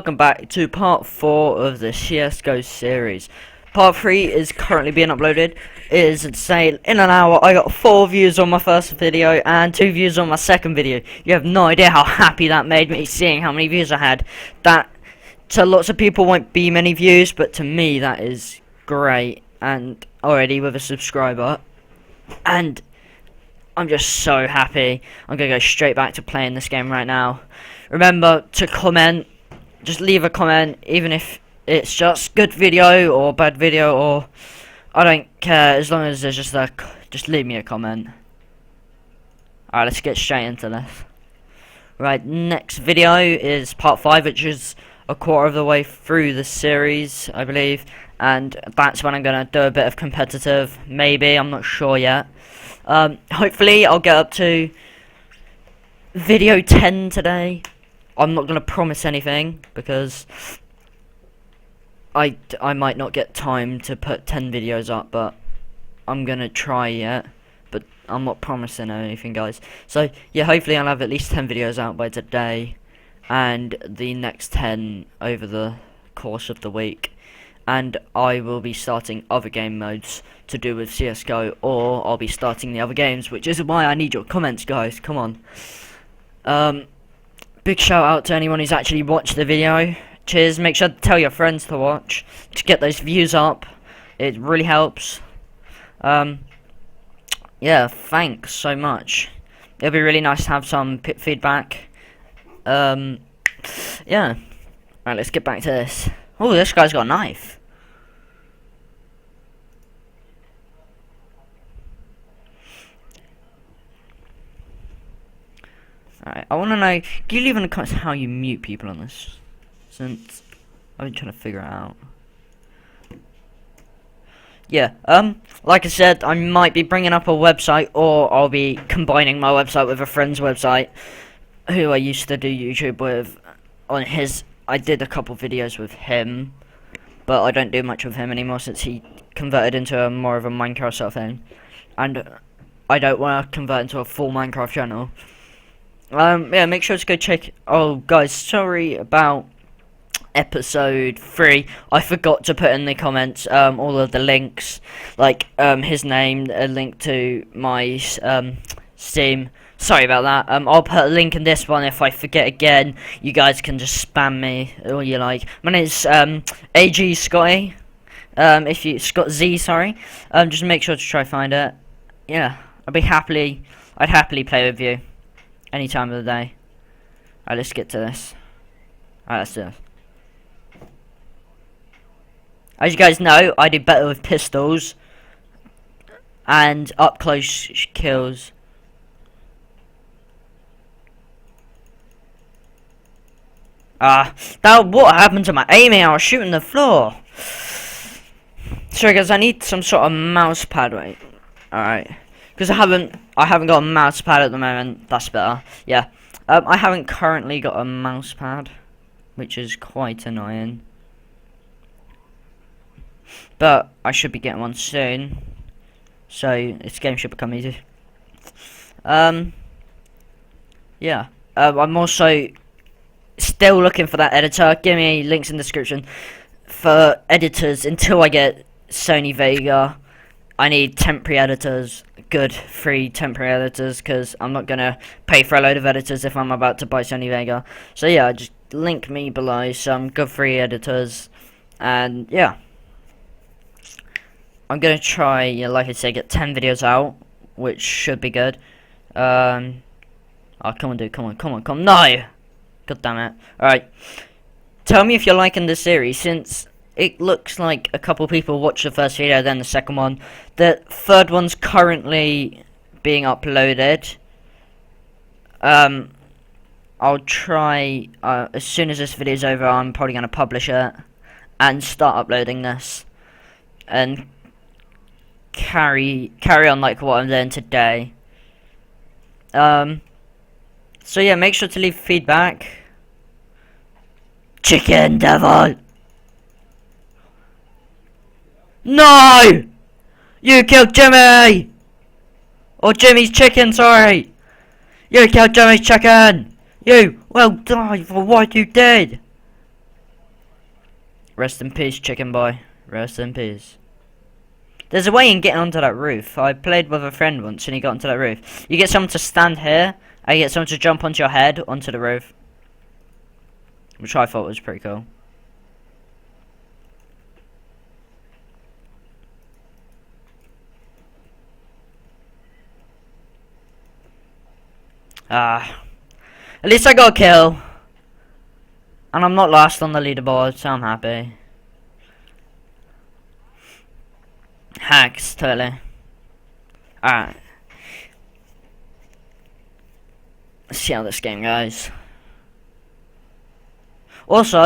welcome back to part 4 of the CSGO series. Part 3 is currently being uploaded. It is insane. In an hour I got 4 views on my first video and 2 views on my second video. You have no idea how happy that made me, seeing how many views I had. That to lots of people won't be many views, but to me that is great. And already with a subscriber, and I'm just so happy. I'm gonna go straight back to playing this game right now. Remember to comment, just leave a comment, even if it's just good video or bad video, or I don't care, as long as there's just leave me a comment. Alright, let's get straight into this. Right, next video is part 5, which is a quarter of the way through the series, I believe, and that's when I'm gonna do a bit of competitive, maybe, I'm not sure yet. Hopefully I'll get up to video 10 today. I'm not gonna promise anything because I might not get time to put 10 videos up, but I'm gonna try yet. But I'm not promising anything, guys. So yeah, hopefully I'll have at least 10 videos out by today, and the next 10 over the course of the week. And I will be starting other game modes to do with CSGO, or I'll be starting the other games, which is why I need your comments, guys. Come on. Big shout out to anyone who's actually watched the video. Cheers. Make sure to tell your friends to watch to get those views up. It really helps. Yeah, thanks so much. It'll be really nice to have some feedback. Yeah. Right, let's get back to this. Oh, this guy's got a knife. Alright, I want to know, can you leave in the comments how you mute people on this? Since I've been trying to figure it out. Yeah, like I said, I might be bringing up a website, or I'll be combining my website with a friend's website, who I used to do YouTube with. On his, I did a couple videos with him, but I don't do much with him anymore since he converted into more of a Minecraft sort of thing. And I don't want to convert into a full Minecraft channel. Yeah, make sure to go check. Oh, guys, sorry about episode 3. I forgot to put in the comments all of the links, like his name, a link to my Steam. Sorry about that. I'll put a link in this one. If I forget again, you guys can just spam me all you like. My name's AG Scotty. If you Scott Z, sorry. Just make sure to try find it. Yeah, I'd happily play with you any time of the day. Alright, let's get to this. Alright, let's do this. As you guys know, I do better with pistols and up close kills. What happened to my aiming? I was shooting the floor. Sorry guys, I need some sort of mouse pad, wait. Alright. Because I haven't got a mouse pad at the moment. That's better. Yeah. I haven't currently got a mouse pad, which is quite annoying. But I should be getting one soon. So this game should become easy. Yeah. I'm also still looking for that editor. Give me links in the description for editors until I get Sony Vega. I need temporary editors, good free temporary editors, because I'm not gonna pay for a load of editors if I'm about to buy Sony Vega. So yeah, just link me below some good free editors, and yeah, I'm gonna try, you know, like I said, get 10 videos out, which should be good. Oh, come on, dude, come on, no! God damn it. Alright, tell me if you're liking this series, since it looks like a couple people watched the first video, then the second one. The third one's currently being uploaded. I'll try, as soon as this video's over, I'm probably going to publish it and start uploading this. And carry on like what I'm doing today. So yeah, make sure to leave feedback. Chicken devil! No! You killed Jimmy! Or Jimmy's chicken, sorry! You killed Jimmy's chicken! You will die for what you did! Rest in peace, chicken boy. Rest in peace. There's a way in getting onto that roof. I played with a friend once and he got onto that roof. You get someone to stand here, and you get someone to jump onto your head onto the roof. Which I thought was pretty cool. At least I got a kill. And I'm not last on the leaderboard, so I'm happy. Hacks, totally. Alright. Let's see how this game goes. Also,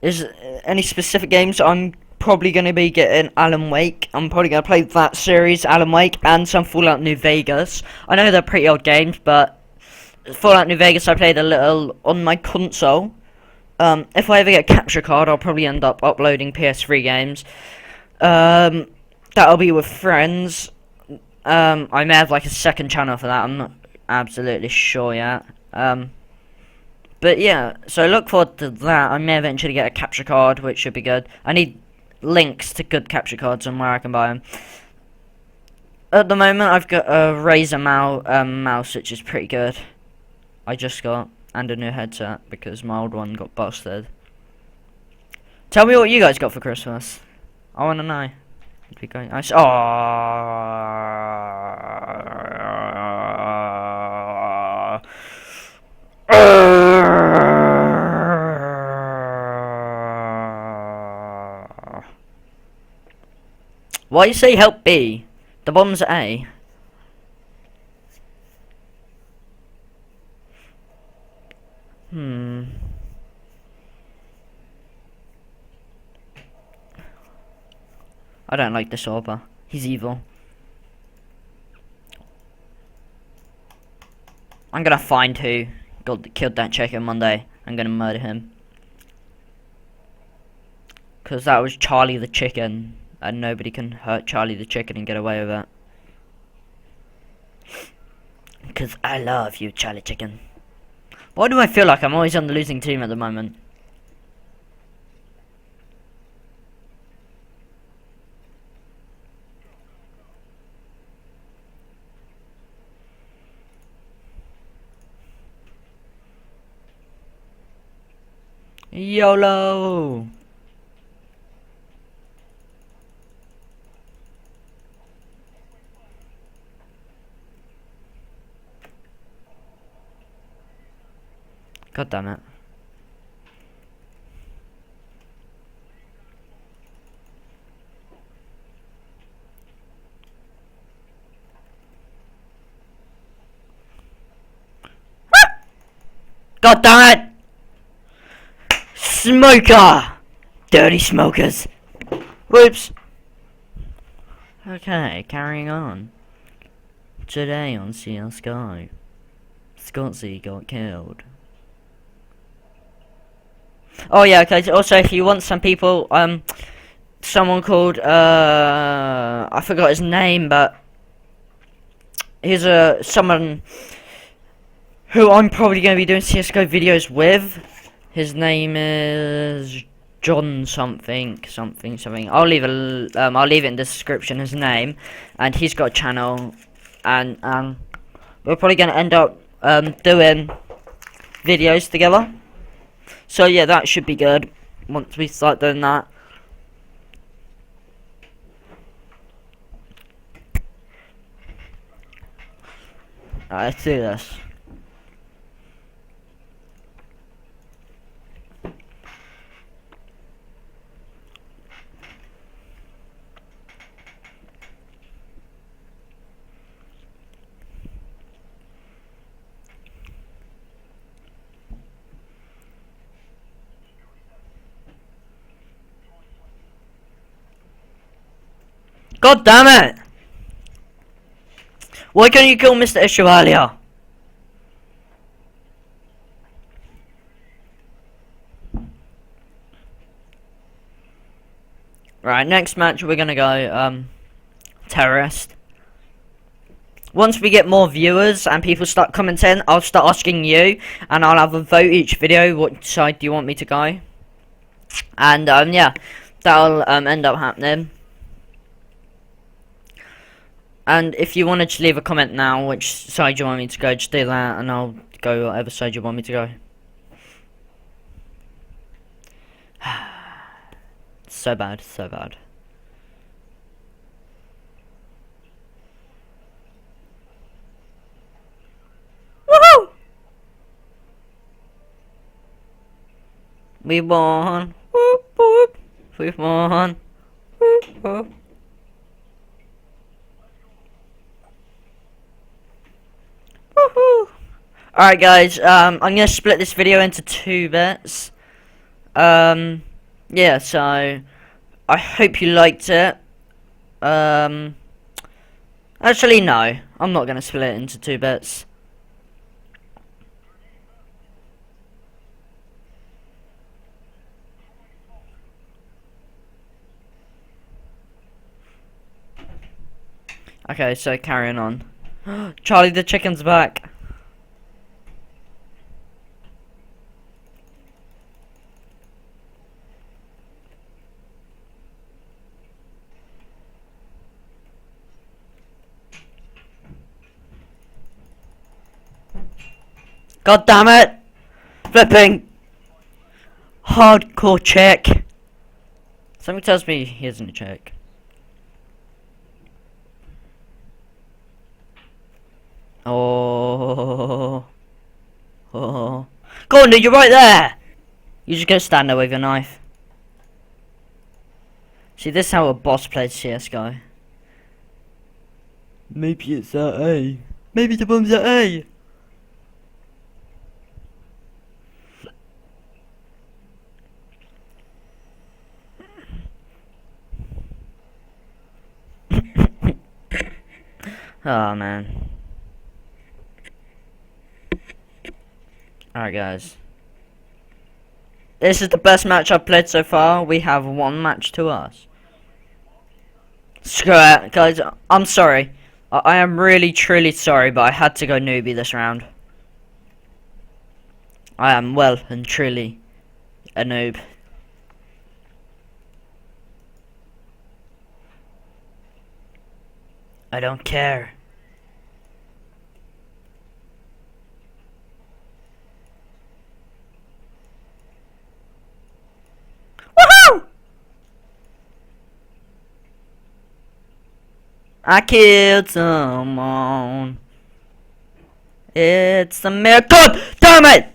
is any specific games I'm probably going to be getting Alan Wake. I'm probably going to play that series, Alan Wake, and some Fallout New Vegas. I know they're pretty old games, but Fallout New Vegas I played a little on my console. If I ever get a capture card, I'll probably end up uploading PS3 games. That'll be with friends. I may have like a second channel for that. I'm not absolutely sure yet. But yeah, so look forward to that. I may eventually get a capture card, which should be good. I need links to good capture cards and where I can buy them. At the moment, I've got a Razer mouse, which is pretty good. I just got, and a new headset because my old one got busted. Tell me what you guys got for Christmas. I want to know. It'd be great. Why you say help B? The bomb's at A. I don't like this Orba. He's evil. I'm gonna find who killed that chicken Monday. I'm gonna murder him. Cause that was Charlie the chicken. And nobody can hurt Charlie the chicken and get away with it. Cause I love you, Charlie chicken. Why do I feel like I'm always on the losing team at the moment? YOLO! God damn it. God damn it! Smoker! Dirty smokers. Whoops. Okay, carrying on. Today on CSGO, Scotzy got killed. Oh yeah, okay, also if you want some people, someone called, I forgot his name, but he's someone who I'm probably going to be doing CSGO videos with. His name is John something. I'll leave it in the description, his name, and he's got a channel, and we're probably going to end up doing videos together. So yeah, that should be good once we start doing that. Alright, let's do this. God damn it! Why can't you kill Mr. Issue earlier? Right, next match we're gonna go, Terrorist. Once we get more viewers and people start commenting, I'll start asking you, and I'll have a vote each video, what side do you want me to go? And yeah, that'll end up happening. And if you wanted to leave a comment now, which side you want me to go, just do that, and I'll go whatever side you want me to go. So bad, so bad. Woohoo! We won. Whoop whoop. We won. Whoop whoop. Woohoo! Alright guys, I'm gonna split this video into 2 bits. Yeah, so I hope you liked it. Actually no, I'm not gonna split it into 2 bits. Okay, so carrying on. Charlie the chicken's back. God damn it! Flipping! Hardcore chick. Something tells me he isn't a chick. Oh. Oh. Go on, dude, you're right there! You just go stand there with your knife. See, this is how a boss plays CSGO. Maybe it's at A. Maybe the bomb's at A. Oh man. Alright guys. This is the best match I've played so far. We have 1 match to us. Screw it, guys. I'm sorry. I am really truly sorry, but I had to go newbie this round. I am well and truly a noob. I don't care. Woohoo! I killed someone. It's a miracle. Damn it!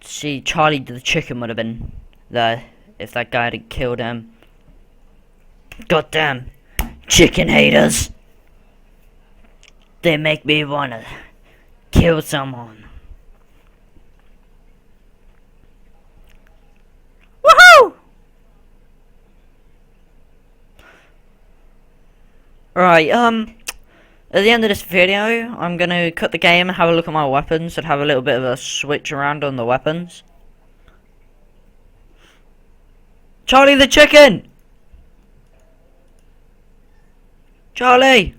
See, Charlie the chicken would have been there if that guy had killed him. Goddamn chicken haters. They make me wanna kill someone. Woohoo! Right, at the end of this video, I'm gonna cut the game and have a look at my weapons and have a little bit of a switch around on the weapons. Charlie the chicken! Charlie!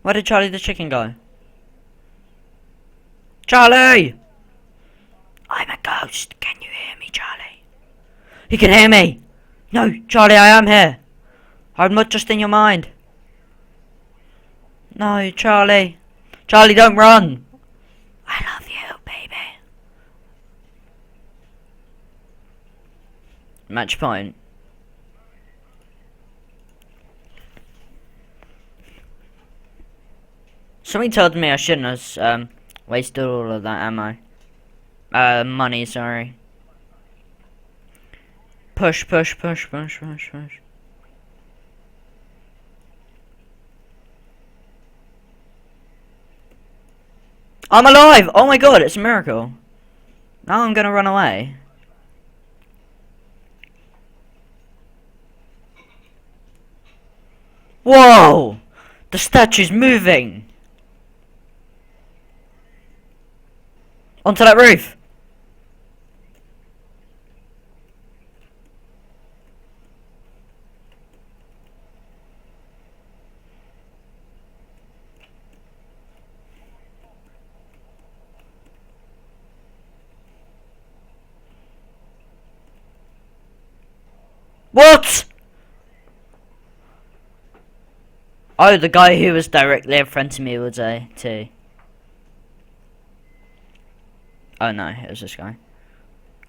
Where did Charlie the chicken go? Charlie! I'm a ghost. Can you hear me, Charlie? You can hear me! No, Charlie, I am here. I'm not just in your mind. No, Charlie. Charlie, don't run. I love you, baby. Match point. Something told me I shouldn't have wasted all of that ammo. Money, sorry. Push, push, push, push, push, push. I'm alive! Oh my god, it's a miracle. Now I'm gonna run away. Whoa! The statue's moving! Onto that roof! What? Oh, the guy who was directly in front of me was a T. Oh no, it was this guy.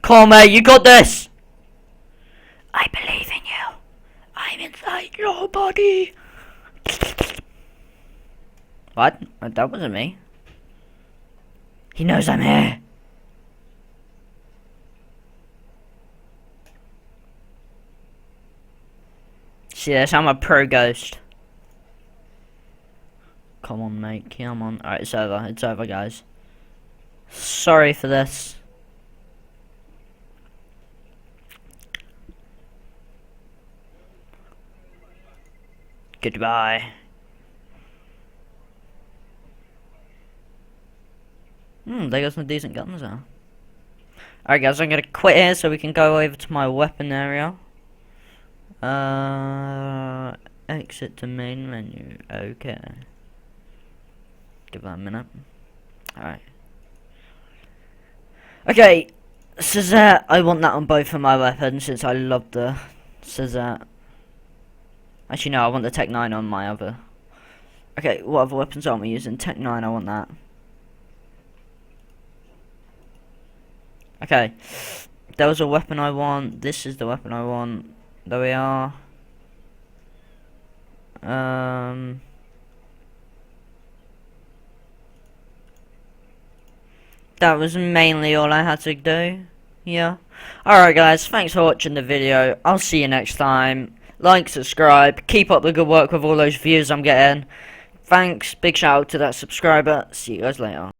Come on, mate, you got this! I believe in you. I'm inside your body. What? That wasn't me. He knows I'm here. See this? I'm a pro ghost. Come on, mate. Come on. Alright, it's over. It's over, guys. Sorry for this. Goodbye. They got some decent guns now. Alright guys, I'm gonna quit here so we can go over to my weapon area. Exit to main menu. Okay. Give that a minute. Alright. Okay, Suzette, I want that on both of my weapons since I love the Suzette. Actually no, I want the Tech 9 on my other. Okay, what other weapons aren't we using? Tech 9, I want that. Okay, there was a weapon I want. This is the weapon I want. There we are. That was mainly all I had to do. Yeah. Alright guys, thanks for watching the video. I'll see you next time. Like, subscribe, keep up the good work with all those views I'm getting. Thanks, big shout out to that subscriber. See you guys later.